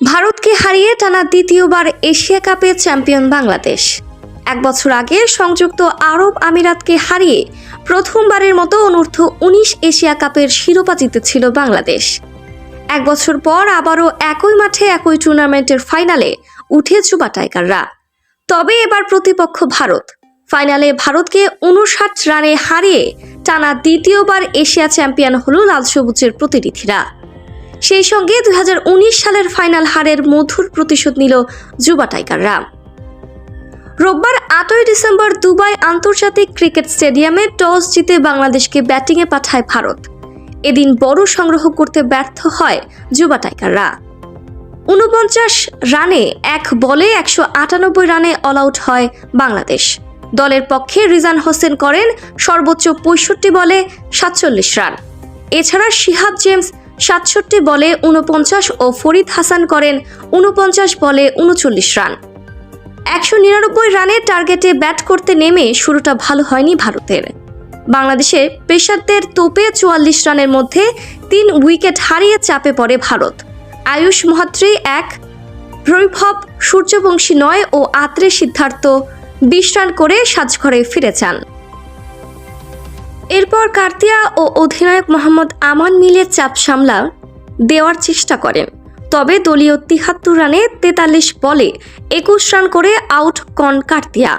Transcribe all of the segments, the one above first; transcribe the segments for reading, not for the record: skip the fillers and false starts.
ভারতকে হারিয়ে টানা দ্বিতীয়বার এশিয়া কাপে চ্যাম্পিয়ন বাংলাদেশ। এক বছর আগে সংযুক্ত আরব আমিরাতকে হারিয়ে প্রথমবারের মতো অনূর্ধ্ব-19 এশিয়া কাপের শিরোপা জিতেছিল বাংলাদেশ। এক বছর পর আবারও একই মাঠে একই টুর্নামেন্টের ফাইনালে উঠে যুবা টাইগাররা। তবে এবার প্রতিপক্ষ ভারত। ফাইনালে ভারতকে 59 রানে হারিয়ে টানা দ্বিতীয়বার এশিয়া চ্যাম্পিয়ন হল লাল সবুজের প্রতিনিধিরা। সেই সঙ্গে 2019 সালের ফাইনাল হারের মধুর প্রতিশোধ নিল যুবা টাইগাররা। রোববার 8ই ডিসেম্বর দুবাই আন্তর্জাতিক ক্রিকেট স্টেডিয়ামে টস জিতে বাংলাদেশকে ব্যাটিংয়ে পাঠায় ভারত। এদিন বড় সংগ্রহ করতে ব্যর্থ হয় যুবা টাইগাররা। 49 রানে এক বলে 198 রানে অল আউট হয় বাংলাদেশ। দলের পক্ষে রিজান হোসেন করেন সর্বোচ্চ 65 বলে 47 রান। এছাড়া শিহাব জেমস 67 বলে 49 ও ফরিদ হাসান করেন 49 বলে 39 রান। 199 রানের টার্গেটে ব্যাট করতে নেমে শুরুটা ভালো হয়নি ভারতের। বাংলাদেশে পেসারদের তোপে 44 রানের মধ্যে 3 উইকেট হারিয়ে চাপে পড়ে ভারত। আয়ুষ মহাত্রি 1, বৈভব সূর্যবংশী 9 ও আত্রে সিদ্ধার্থ 20 রান করে সাজঘরে ফিরে যান। এরপর কার্তিয়া ও অধিনায়ক মোহাম্মদ আমান মিলে চাপ সামলা দেওয়ার চেষ্টা করেন। তবে দলীয় 73 রানে 43 বলে 21 রান করে আউট কন কার্তিয়া।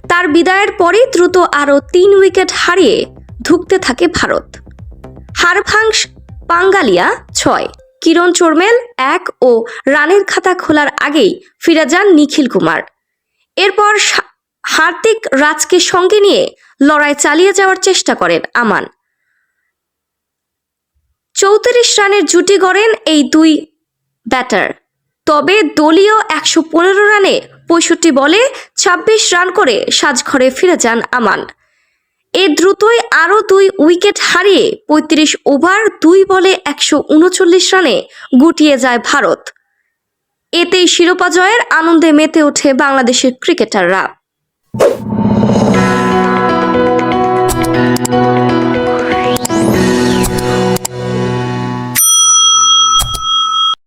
তার বিদায়ের পরই দ্রুত আরও 3 উইকেট হারিয়ে ধুঁকতে থাকে ভারত। হারভাংশ পাঙ্গালিয়া 6, কিরণ চোরমেল 1 ও রানের খাতা খোলার আগেই ফিরে যান নিখিল কুমার। এরপর হার্দিক রাজকে সঙ্গে নিয়ে লড়াই চালিয়ে যাওয়ার চেষ্টা করেন আমান। 34 রানের জুটি গড়েন এই দুই ব্যাটার। তবে দলীয় 115 রানে 65 বলে 26 রান করে সাজঘরে ফিরে যান আমান। দ্রুতই আরও 2 উইকেট হারিয়ে 35 ওভার 2 বলে 139 রানে গুটিয়ে যায় ভারত। এতেই শিরোপা জয়ের আনন্দে মেতে ওঠে বাংলাদেশের ক্রিকেটাররা।